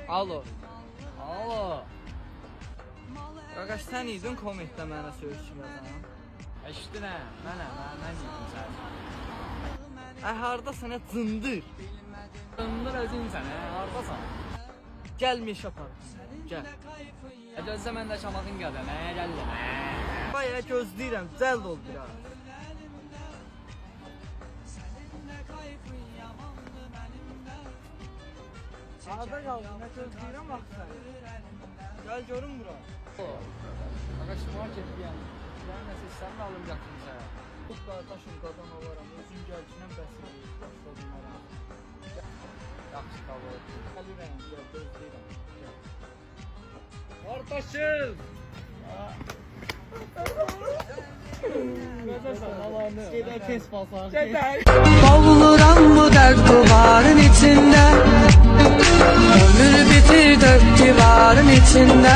Alo. Alo. Qaqaş sən idin kommentdə mənə söz kimi yazan. Eşitdin hə? Mən deyim sən. Hardasan hə cındır. Dındır özün sən hə? Hardasan? Gəl meşə parkına. Gəl. Gözlə mən də Şamaxın gələm hə? Gəldim hə? Bayağı gözləyirəm. Cəld ol biraz. Harda qaldın? Nə gözləyirəm vaxt səni. Gəl görün bura. Qaqaş market deyən. Yəni nəsə sən də alım gətirmisən. Tut qardaşım qadan olaram. Özün gəlçinəm bəsim. Başladım ara. Yaxşı qabul. Gəlirəm, gəl gözləyirəm. Qardaşım. Gedək tez basar. Boğuluram bu dert duvarın içinde. Ömür bitir dört divarın içinde.